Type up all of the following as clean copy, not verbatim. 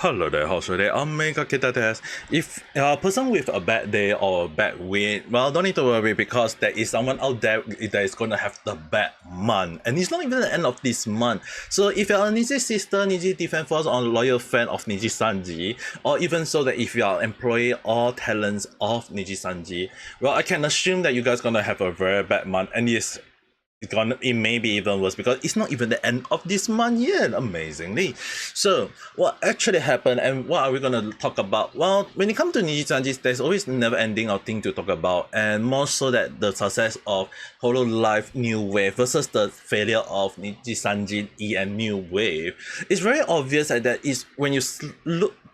Hello there, how's your day? Ame Gakita desu. If a person with a bad day or a bad week, well, don't need to worry because there is someone out there that is gonna have the bad month, and it's not even the end of this month. So if you're a Niji sister, Niji defense force, or loyal fan of Nijisanji, or even so that if you are employee or talents of Nijisanji, well, I can assume that you guys gonna have a very bad month, and it may be even worse because it's not even the end of this month yet, amazingly. So what actually happened and what are we gonna talk about? Well, when it comes to Nijisanji, there's always never ending of thing to talk about, and more so that the success of Hololive New Wave versus the failure of Nijisanji EN New Wave. It's very obvious that is when you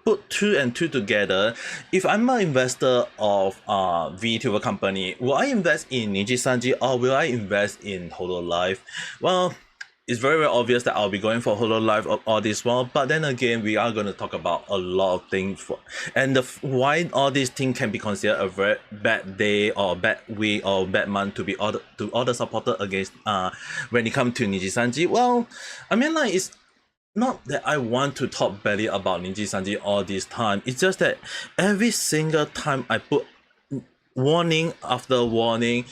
put two and two together. If I'm an investor of VTuber company, will I invest in Nijisanji or will I invest in Hololive? Well, it's very, very obvious that I'll be going for Hololive all this while, but then again, we are going to talk about a lot of things and why all these things can be considered a very bad day or a bad week or bad month to be all the supporter against when it comes to Nijisanji. Well, I mean, like, it's not that I want to talk badly about Nijisanji all this time. It's just that every single time I put warning after warning,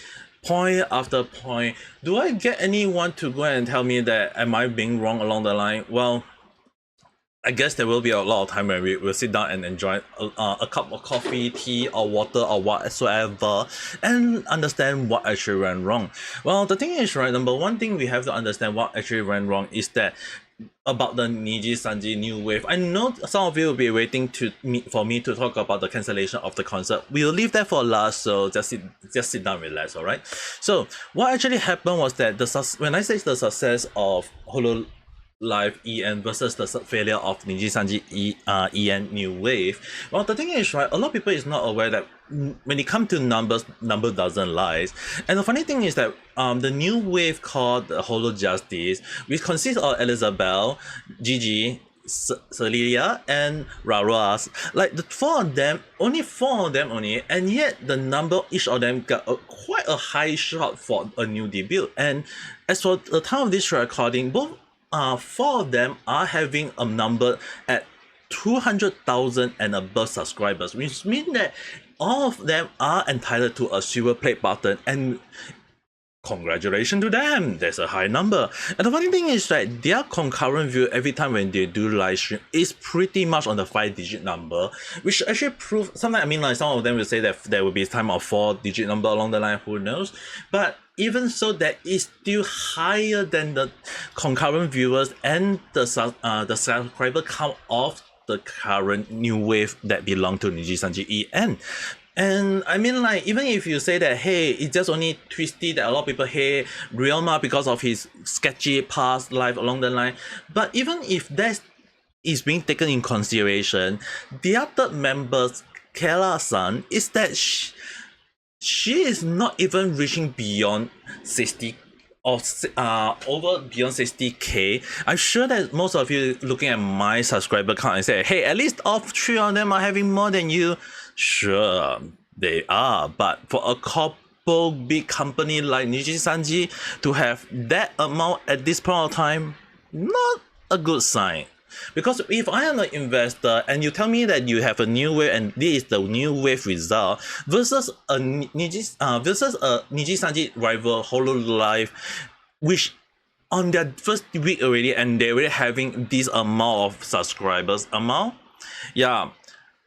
point after point, do I get anyone to go and tell me that am I being wrong along the line? Well, I guess there will be a lot of time when we will sit down and enjoy a cup of coffee, tea, or water, or whatsoever, and understand what actually went wrong. Well, the thing is, right, number one thing we have to understand what actually went wrong is that about the Nijisanji New Wave. I know some of you will be waiting for me to talk about the cancellation of the concert. We'll leave that for last, so just sit down, relax, alright? So what actually happened was that when I say the success of Hololive EN versus the failure of Nijisanji EN New Wave. Well, the thing is, right, a lot of people is not aware that when it comes to numbers, number doesn't lie. And the funny thing is that the new wave called the Holo Justice, which consists of Elizabeth, Gigi, Cecilia, and Raras, like the four of them, and yet the number each of them got quite a high shot for a new debut. And as for the time of this recording, both four of them are having a number at 200,000 and above subscribers, which means that all of them are entitled to a silver play button, and congratulations to them, there's a high number. And the funny thing is that their concurrent view every time when they do live stream is pretty much on the 5-digit number, which actually proves sometimes, I mean, like, some of them will say that there will be time of 4-digit number along the line, who knows, but even so, that is still higher than the concurrent viewers and the subscriber count of the current new wave that belong to Nijisanji EN. And I mean, like, even if you say that, hey, it's just only twisty that a lot of people hate Ryoma because of his sketchy past life along the line, but even if that is being taken in consideration, the other members, Kela-san, is that she is not even reaching beyond 60 or over beyond 60k. I'm sure that most of you looking at my subscriber count and say, hey, at least all three of them are having more than you. Sure, they are, but for a couple big company like Nijisanji to have that amount at this point of time, not a good sign. Because if I am an investor and you tell me that you have a new wave and this is the new wave result versus a Nijisanji rival Hololive, which on their first week already and they're already having this amount of subscribers yeah.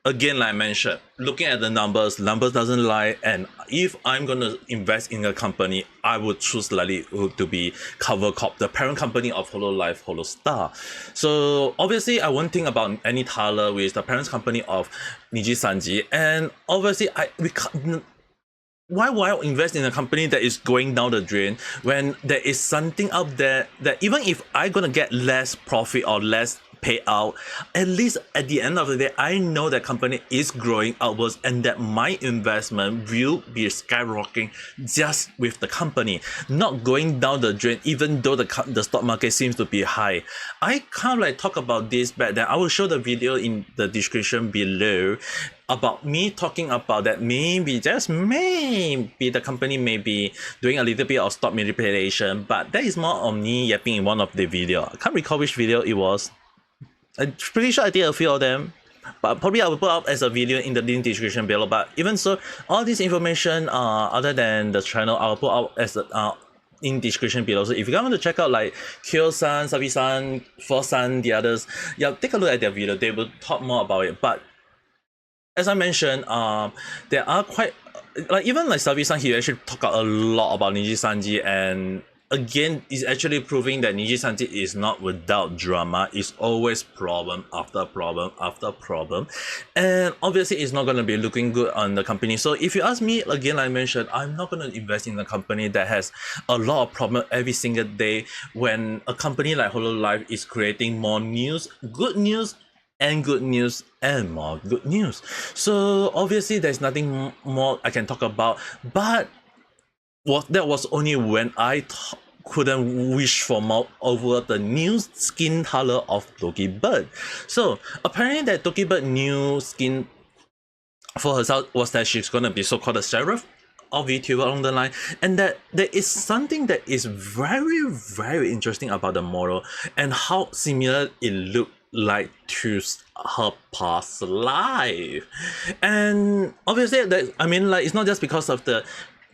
Again, like I mentioned, looking at the numbers doesn't lie, and if I'm gonna invest in a company, I would choose likely to be Cover Corp, the parent company of Hololive Holostar. So obviously, I won't think about any Thaler, which is the parent company of Nijisanji, and obviously, why would I invest in a company that is going down the drain when there is something out there that even if I'm gonna get less profit or less payout, at least at the end of the day, I know that company is growing outwards and that my investment will be skyrocketing just with the company, not going down the drain, even though the stock market seems to be high. I can't like talk about this back then. I will show the video in the description below about me talking about that maybe, just maybe, the company may be doing a little bit of stock manipulation, but that is more on me yapping in one of the video. I can't recall which video it was. I'm pretty sure I did a few of them, but probably I will put up as a video in the link description below. But even so, all this information, other than the channel, I'll put up as a in description below. So if you guys want to check out like Khyo-san, Salvi-san, FalseEyeD, the others, yeah, take a look at their video. They will talk more about it. But as I mentioned, there are quite like even like Salvi-san, he actually talk a lot about Nijisanji, and again, it's actually proving that Nijisanji is not without drama. It's always problem after problem after problem, and obviously it's not going to be looking good on the company. So if you ask me, again, I mentioned, I'm not going to invest in a company that has a lot of problem every single day, when a company like Hololive is creating more news, good news, and good news, and more good news. So obviously there's nothing more I can talk about, but that was only when I couldn't wish for more over the new skin color of Dokibird. So apparently that Dokibird new skin for herself was that she's gonna be so-called a seraph of VTuber along the line, and that there is something that is very interesting about the model and how similar it looked like to her past life. And obviously that, I mean, like, it's not just because of the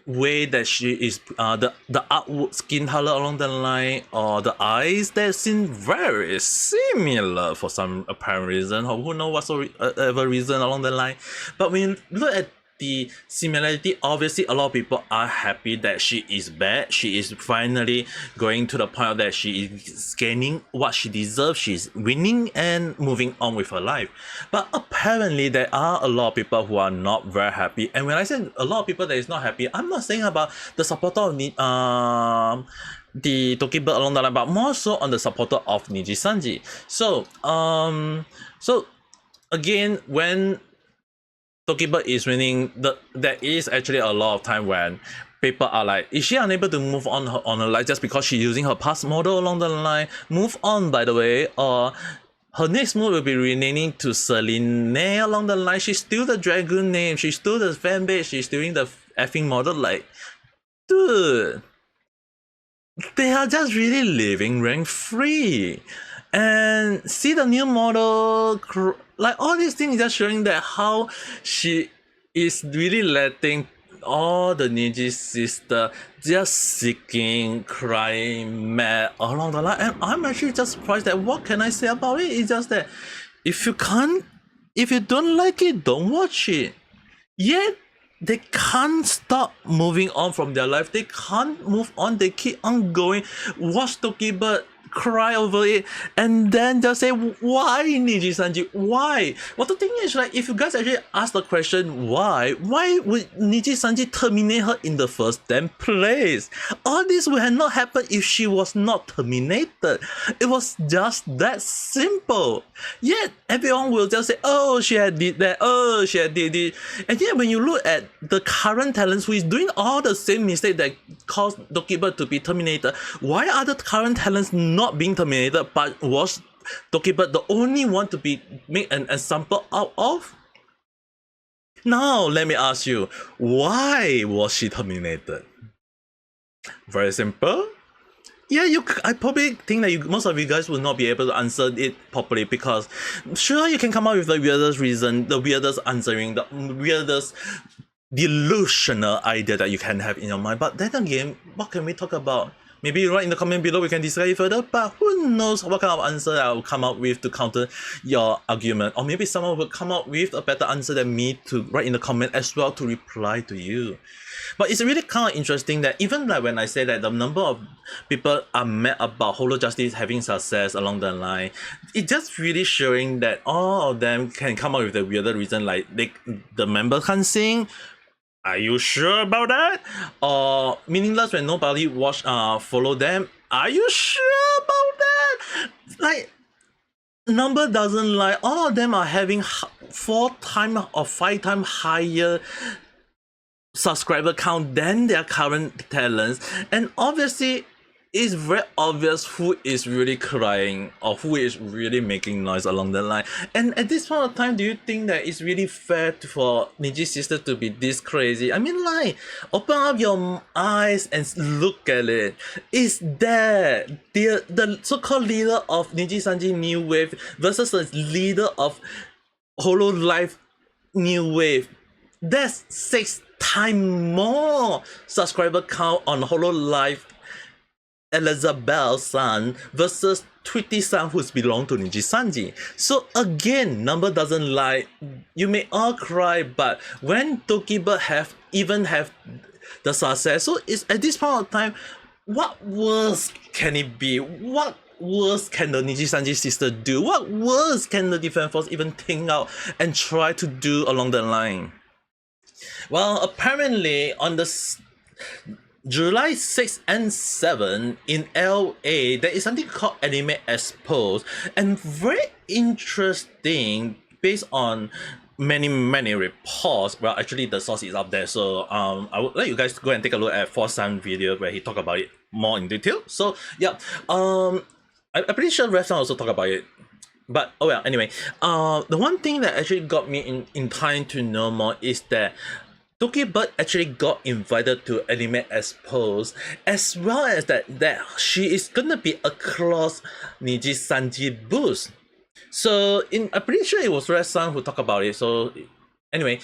way that she is, the outward skin color along the line, or the eyes that seem very similar for some apparent reason, or who knows whatsoever reason along the line. But when you look at the similarity, obviously a lot of people are happy that she is back. She is finally going to the point that she is gaining what she deserves. She's winning and moving on with her life. But apparently there are a lot of people who are not very happy. And when I say a lot of people that is not happy, I'm not saying about the supporter of the Dokibird along the line, but more so on the supporter of Nijisanji. So again, when Dokibird is winning, there is actually a lot of time when people are like, is she unable to move on her life just because she's using her past model along the line? Move on, by the way, or her next move will be renaming to Celine along the line. She's still the dragon name, she's still the Fanbase, she's doing the effing model. Like, dude, they are just really living rent free. And see the new model, like all these things just showing that how she is really letting all the Niji sister just seeking, crying, mad along the line. And I'm actually just surprised that what can I say about it? It's just that if you don't like it, don't watch it. Yet they can't stop moving on from their life. They can't move on. They keep on going. Watch Dokibird cry over it, and then just say, why Nijisanji? Why? Well, the thing is, like, if you guys actually ask the question why would Nijisanji terminate her in the first damn place? All this would have not happened if she was not terminated. It was just that simple. Yet everyone will just say, oh, she had did that, oh, she had did it. And yet when you look at the current talents who is doing all the same mistake that caused Dokibird to be terminated, why are the current talents not being terminated, but was Dokibird the only one to be made an example out of? Now let me ask you, why was she terminated? Very simple. Yeah, I probably think that most of you guys will not be able to answer it properly, because sure, you can come up with the weirdest reason, the weirdest answering, the weirdest delusional idea that you can have in your mind. But then again, what can we talk about? Maybe write in the comment below, we can discuss it further, but who knows what kind of answer I will come up with to counter your argument. Or maybe someone will come up with a better answer than me to write in the comment as well to reply to you. But it's really kind of interesting that even like when I say that the number of people are mad about Holo Justice having success along the line, it's just really showing that all of them can come up with the weirder reason, like the members can't sing. Are you sure about that? Or meaningless when nobody follow them. Are you sure about that? Like, number doesn't lie. All of them are having 4 times or 5 times higher subscriber count than their current talents. And obviously, it's very obvious who is really crying or who is really making noise along the line. And at this point of time, do you think that it's really fair for Niji's sister to be this crazy? I mean, like, open up your eyes and look at it. Is that the so-called leader of Nijisanji New Wave versus the leader of Hololive New Wave? That's 6 times more subscriber count on Hololive Elizabeth-san versus Tweety-san, who's belong to Nijisanji. So again, number doesn't lie. You may all cry, but when Dokibird have the success, so it's at this point of time, what worse can it be? What worse can the Nijisanji sister do? What worse can the defense force even think out and try to do along the line? Well, apparently on the July 6 and 7 in LA, there is something called Anime Exposed, and very interesting based on many reports. Well, actually the source is up there, so I would let you guys go and take a look at FalseEyeD video where he talk about it more in detail. So yeah, I'm pretty sure Rev also talk about it. But oh well, anyway, the one thing that actually got me in time to know more is that Dokibird actually got invited to Anime Exposed, as well as that she is gonna be across Nijisanji booth. So I'm pretty sure it was Red-san who talked about it. So anyway,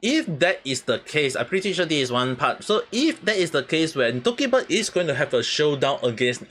if that is the case, I'm pretty sure this is one part. So if that is the case when Dokibird is going to have a showdown against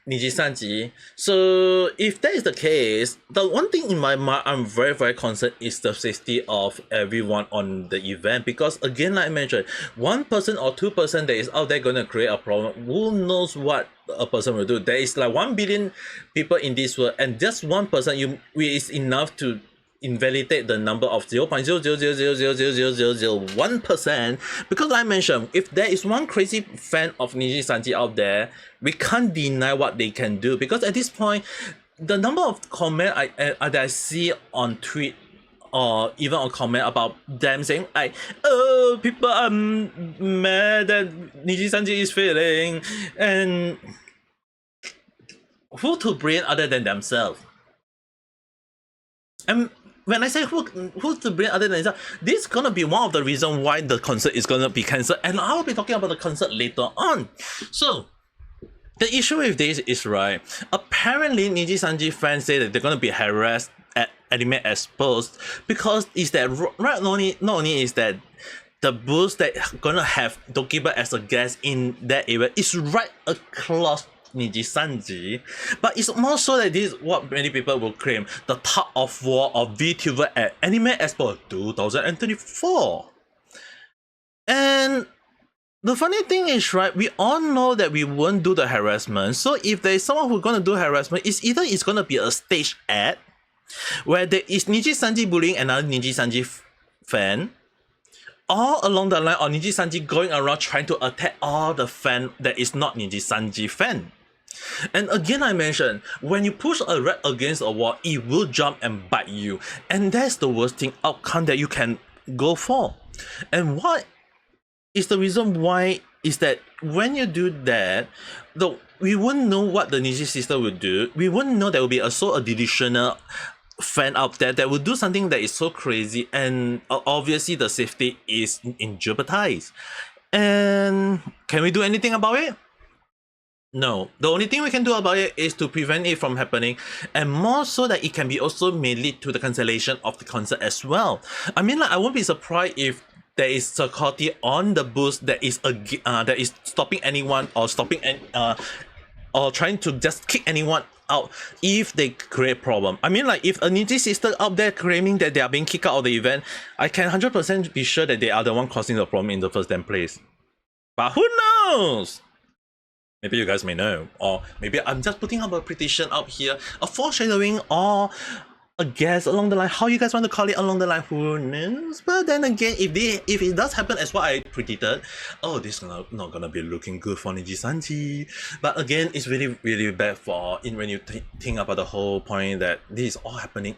Nijisanji, so if that is the case, the one thing in my mind I'm very concerned is the safety of everyone on the event, because again, like I mentioned, 1 person or 2 person that is out there gonna create a problem, who knows what a person will do. There is like 1 billion people in this world, and just 1 person is enough to invalidate the number of 0.000000001%, because like I mentioned, if there is one crazy fan of Nijisanji out there, we can't deny what they can do, because at this point, the number of comments that I see on tweet or even on comment about them saying like, oh, people are mad that Nijisanji is failing, and who to blame other than themselves? And when I say who's to blame other than themselves, this is gonna be one of the reasons why the concert is gonna be cancelled, and I will be talking about the concert later on. So the issue with this is, right, apparently Nijisanji fans say that they're gonna be harassed at Anime Exposed, because is that right, not only is that the booth that gonna have Dokibird as a guest in that area is right across Nijisanji, but it's more so that this is what many people will claim the tug of war of VTuber at Anime Expo 2024. And the funny thing is, right, we all know that we won't do the harassment. So if there is someone who's gonna do harassment, it's either it's gonna be a stage ad where there is Nijisanji bullying another Nijisanji fan, all along the line, or Nijisanji going around trying to attack all the fan that is not Nijisanji fan. And again, I mentioned, when you push a rat against a wall, it will jump and bite you, and that's the worst thing outcome that you can go for. And what is the reason why is that when you do that, though we wouldn't know what the Niji sister would do, we wouldn't know there will be a delusional fan out there that will do something that is so crazy, and obviously the safety is in jeopardy. And can we do anything about it? No. The only thing we can do about it is to prevent it from happening, and more so that it can be also may lead to the cancellation of the concert as well. I mean, like, I won't be surprised if there is security on the booth that is stopping anyone or or trying to just kick anyone out if they create problem. I mean, like, if a Niji sister out there claiming that they are being kicked out of the event, I can 100% be sure that they are the one causing the problem in the first damn place. But who knows? Maybe you guys may know, or maybe I'm just putting up a prediction out here, a foreshadowing or a guess along the line, how you guys want to call it along the line, who knows? But then again, if it does happen as what I predicted, oh, this is not gonna be looking good for Nijisanji. But again, it's really bad when you think about the whole point that this is all happening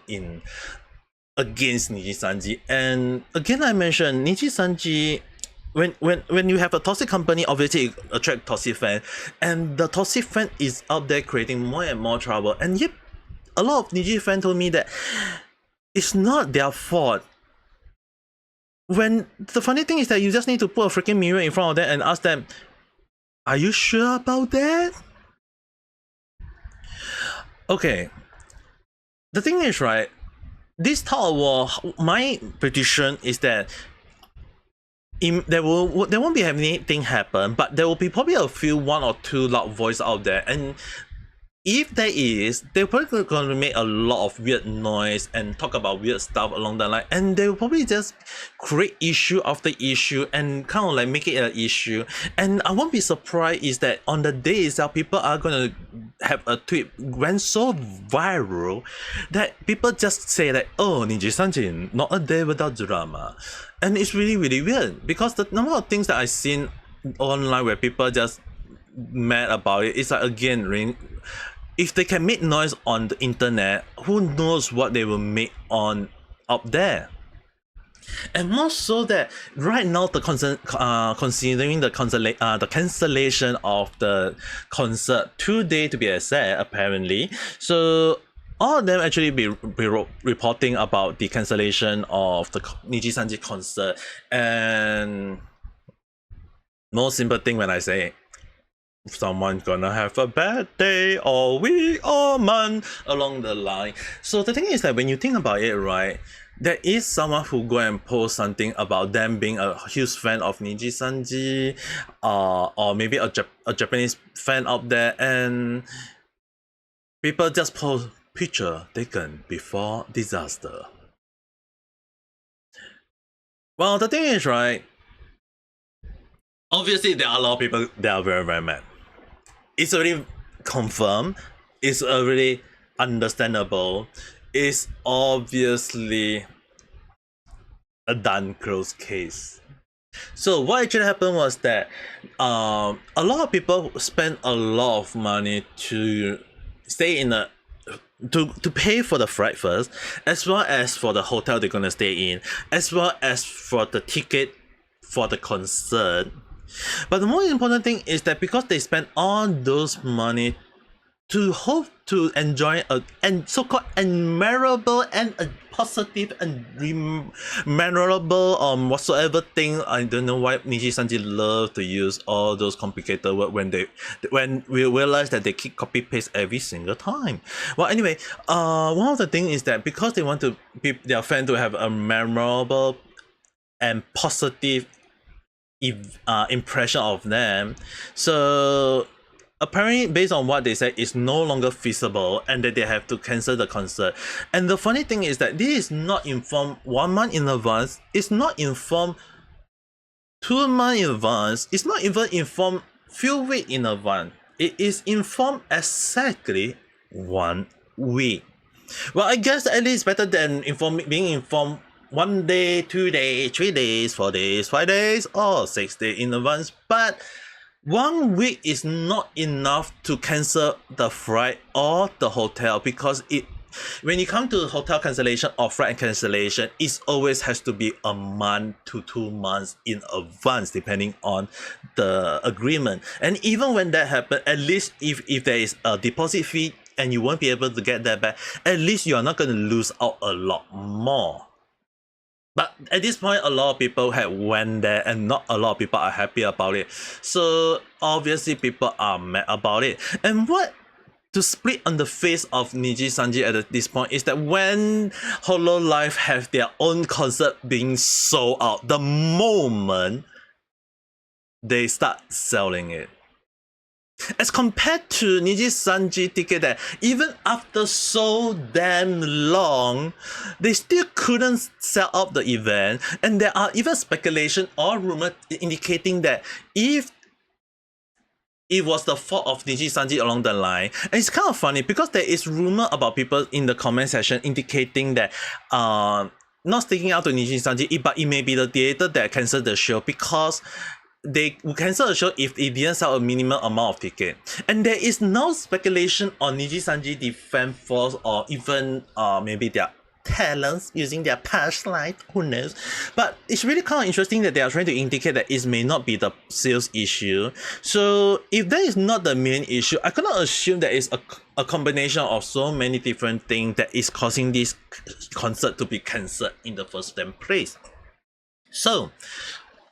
against Nijisanji. And again, I mentioned Nijisanji when you have a toxic company, obviously it attract toxic fan, and the toxic fan is out there creating more and more trouble. And yet, a lot of Niji fans told me that it's not their fault. When the funny thing is that you just need to put a freaking mirror in front of them and ask them, "Are you sure about that?" Okay. The thing is, right, this Tower War, my prediction is that there won't be anything happen, but there will be probably a few, one or two loud voice out there, and if there is, they're probably going to make a lot of weird noise and talk about weird stuff along the line, and they will probably just create issue after issue and kind of like make it an issue. And I won't be surprised is that on the day itself, people are going to have a tweet went so viral that people just say that, "Oh, Nijisanji, not a day without drama." And it's really, really weird because the number of things that I've seen online where people just mad about it, it's like, again, if they can make noise on the internet, who knows what they will make on up there. And more so that right now considering the cancellation of the concert today to be exact, apparently, so all of them actually be reporting about the cancellation of the Nijisanji concert. And most simple thing when I say someone's gonna have a bad day or week or month along the line. So the thing is that when you think about it, right, there is someone who go and post something about them being a huge fan of Nijisanji, or maybe a Japanese fan out there, and people just post picture taken before disaster. Well, the thing is, right, obviously there are a lot of people that are very, very mad. It's already confirmed, it's already understandable, it's obviously a done closed case. So what actually happened was that a lot of people spent a lot of money to stay in a to pay for the flight first, as well as for the hotel they're gonna stay in, as well as for the ticket for the concert. But the most important thing is that because they spent all those money to hope to enjoy a so-called memorable and a positive and memorable whatsoever thing. I don't know why Nijisanji love to use all those complicated words when we realize that they keep copy paste every single time. Well, anyway, one of the things is that because they want to their fan to have a memorable and positive impression of them, so apparently based on what they said, it's no longer feasible and that they have to cancel the concert. And the funny thing is that this is not informed 1 month in advance, it's not informed 2 months in advance, it's not even informed few weeks in advance, it is informed exactly 1 week. Well, I guess at least better than being informed 1 day, 2 days, 3 days, 4 days, 5 days, or 6 days in advance. But 1 week is not enough to cancel the flight or the hotel, because when you come to hotel cancellation or flight cancellation, it always has to be a month to 2 months in advance, depending on the agreement. And even when that happens, at least if there is a deposit fee and you won't be able to get that back, at least you are not going to lose out a lot more. But at this point, a lot of people have went there and not a lot of people are happy about it. So obviously people are mad about it. And what to split on the face of Nijisanji at this point is that when Hololive have their own concert being sold out, the moment they start selling it. As compared to Nijisanji ticket that even after so damn long, they still couldn't sell out the event, and there are even speculation or rumor indicating that if it was the fault of Nijisanji along the line. And it's kind of funny because there is rumor about people in the comment section indicating that not sticking out to Nijisanji, but it may be the theater that cancelled the show because they will cancel the show if it didn't sell a minimum amount of ticket. And there is no speculation on Nijisanji, the fan force, or even maybe their talents, using their past life, who knows. But it's really kind of interesting that they are trying to indicate that it may not be the sales issue. So if that is not the main issue, I cannot assume that it's a combination of so many different things that is causing this concert to be cancelled in the first place. So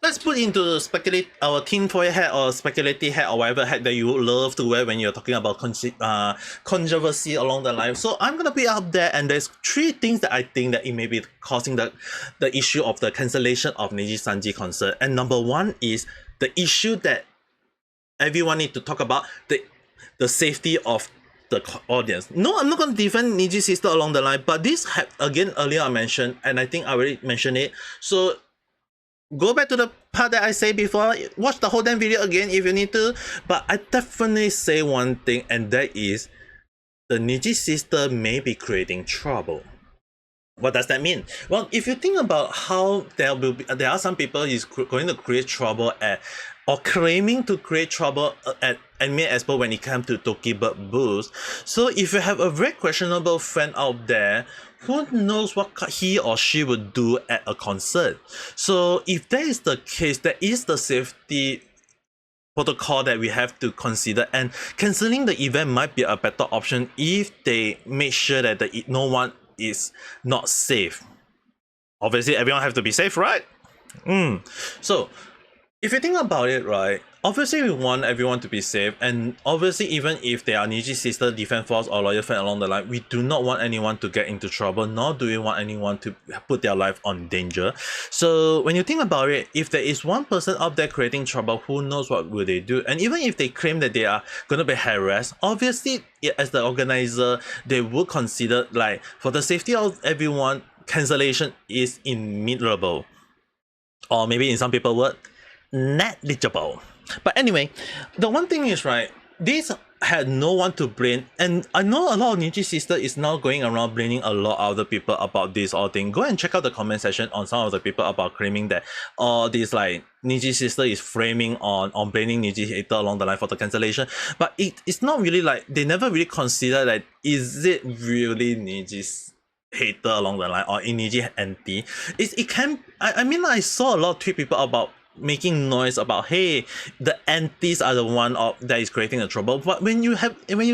let's put into speculate our tinfoil hat or speculative hat or whatever hat that you love to wear when you're talking about controversy along the line. So I'm gonna be up there, and there's 3 things that I think that it may be causing the issue of the cancellation of Nijisanji concert. And number 1 is the issue that everyone need to talk about, the safety of the audience. No, I'm not going to defend Niji's sister along the line, but this had, again, earlier I mentioned, and I think I already mentioned it. So go back to the part that I said before, watch the whole damn video again if you need to. But I definitely say one thing, and that is the Niji sister may be creating trouble. What does that mean? Well, if you think about how there are some people who's going to create trouble at, or claiming to create trouble at Anime Expo when it comes to Dokibird booth. So if you have a very questionable fan out there, who knows what he or she would do at a concert. So if that is the case, that is the safety protocol that we have to consider, and cancelling the event might be a better option if they make sure that no one is not safe. Obviously everyone have to be safe, right? So if you think about it, right, obviously we want everyone to be safe, and obviously even if they are Niji sister, defense force, or loyal fan along the line, we do not want anyone to get into trouble, nor do we want anyone to put their life on danger. So when you think about it, if there is one person out there creating trouble, who knows what will they do? And even if they claim that they are going to be harassed, obviously as the organizer, they would consider, like, for the safety of everyone, cancellation is inevitable, or maybe in some people's words, negligible. But anyway, the one thing is, right, this had no one to blame, and I know a lot of Niji sister is now going around blaming a lot of other people about this all thing. Go and check out the comment section on some of the people about claiming that all this, like, Niji sister is framing on blaming Niji hater along the line for the cancellation. But it's not really, like, they never really consider that, is it really Niji's hater along the line, or in Niji anti? It can, I mean, I saw a lot of tweet people about making noise about, hey, the antis are the one that is creating the trouble. But when you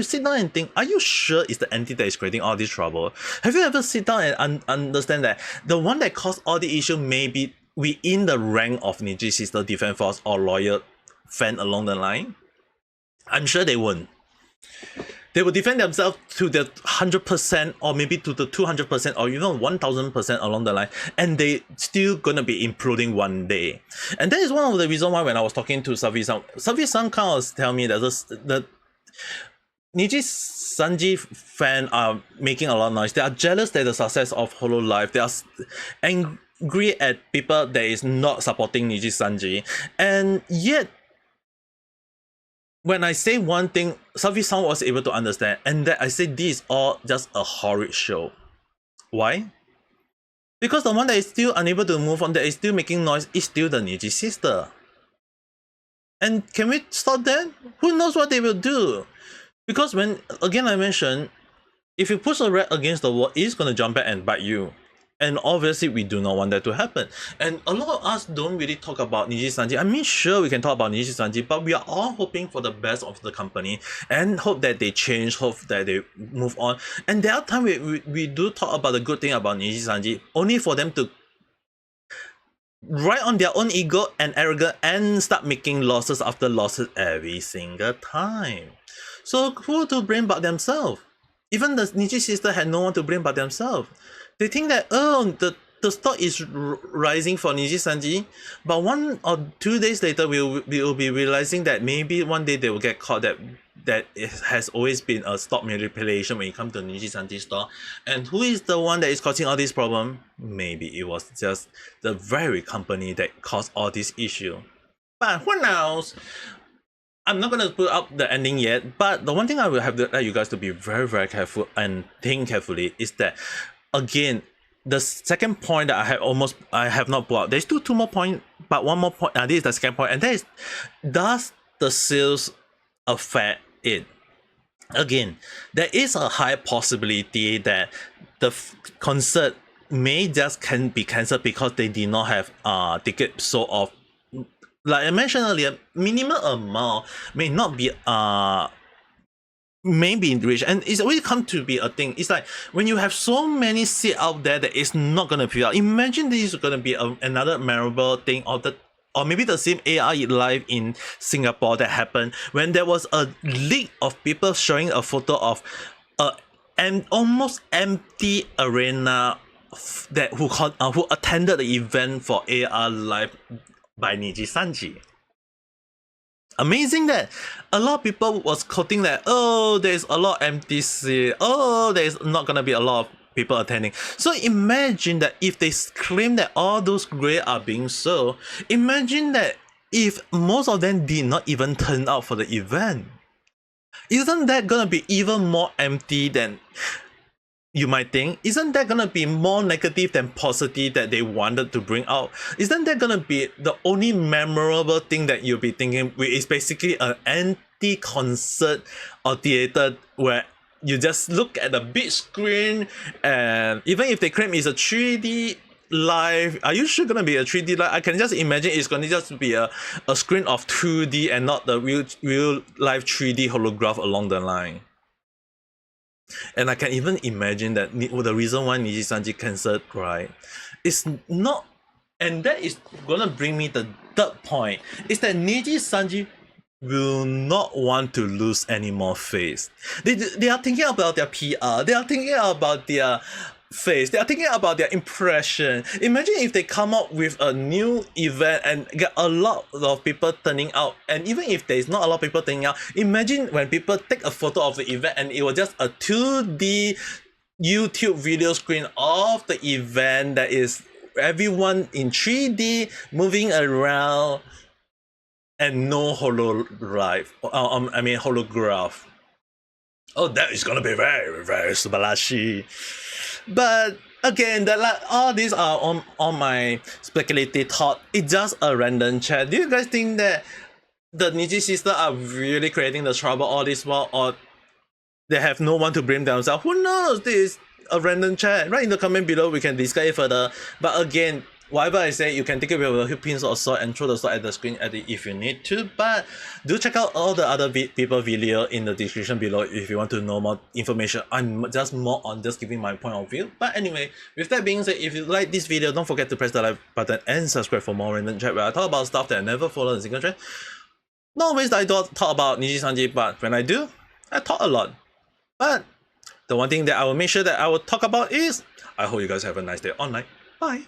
sit down and think, are you sure it's the anti that is creating all this trouble? Have you ever sit down and understand that the one that caused all the issue may be within the rank of Niji sister, defense force, or loyal fan along the line? I'm sure they won't. They will defend themselves to the 100%, or maybe to the 200%, or even 1000% along the line, and they still gonna be imploding one day. And that is one of the reasons why when I was talking to Salvi-san kind of tell me that the Nijisanji fan are making a lot of noise. They are jealous at the success of Hololive. They are angry at people that is not supporting Nijisanji, and yet when I say one thing, Salvi-san was able to understand, and that I say this is all just a horrid show. Why? Because the one that is still unable to move on, that is still making noise, is still the Niji sister. And can we stop that? Who knows what they will do? Because when, again I mentioned, if you push a rat against the wall, it's going to jump back and bite you. And obviously we do not want that to happen. And a lot of us don't really talk about Nijisanji. I mean, sure, we can talk about Nijisanji, but we are all hoping for the best of the company and hope that they change, hope that they move on. And there are times we do talk about the good thing about Nijisanji, only for them to ride on their own ego and arrogance and start making losses after losses every single time. So who to blame but themselves? Even the Niji sister had no one to blame but themselves. They think that, oh, the stock is rising for Nijisanji, but 1 or 2 days later we'll be realizing that maybe one day they will get caught that it has always been a stock manipulation when it comes to Nijisanji store. And who is the one that is causing all this problem? Maybe it was just the very company that caused all this issue. But who knows? I'm not going to put up the ending yet, but the one thing I will have to let you guys to be very, very careful and think carefully is that, again, the second point that I have not brought, there's two more points, but one more point, this is the second point, and that is, does the sales affect it? again, there is a high possibility that the concert may just can be cancelled because they did not have ticket sold off. Like I mentioned earlier, minimum amount may not be maybe reached, and it's always come to be a thing. It's like when you have so many seats out there that it's not gonna fill out. Imagine this is gonna be another memorable thing of the, or maybe the same AR live in Singapore that happened when there was a leak of people showing a photo of an almost empty arena that who attended the event for AR live by Nijisanji. Amazing that a lot of people was quoting that, oh, there's a lot of empty seat, oh, there's not gonna be a lot of people attending. So imagine that if they claim that all those grades are being sold, imagine that if most of them did not even turn out for the event. Isn't that gonna be even more empty than you might think? Isn't that gonna be more negative than positive that they wanted to bring out? Isn't that gonna be the only memorable thing that you'll be thinking, which is basically an anti-concert or theater where you just look at the big screen, and even if they claim it's a 3D live, are you sure gonna be a 3D live? I can just imagine it's gonna just be a screen of 2D and not the real live 3D holograph along the line. And I can even imagine that the reason why Nijisanji cancelled, right, is not, and that is gonna bring me the third point, is that Nijisanji will not want to lose any more face. They are thinking about their PR, they are thinking about their face, they are thinking about their impression. Imagine if they come up with a new event and get a lot of people turning out, and even if there is not a lot of people turning out, imagine when people take a photo of the event and it was just a 2D YouTube video screen of the event that is everyone in 3D moving around and no holograph. Oh, that is gonna be very, very subalashi. But again, all these are on my speculative thought. It's just a random chat. Do you guys think that the Niji sisters are really creating the trouble all this while, or they have no one to blame themselves? Who knows? This is a random chat. Right in the comment below, we can discuss it further. But again, whatever I say, you can take it with a pins or sword and throw the sword at the screen if you need to. But do check out all the other people video in the description below if you want to know more information. I'm just more on just giving my point of view. But anyway, with that being said, if you like this video, don't forget to press the like button and subscribe for more random chat where I talk about stuff that I never follow in single thread. Not always I don't talk about Nijisanji, but when I do, I talk a lot. But the one thing that I will make sure that I will talk about is, I hope you guys have a nice day online. Bye.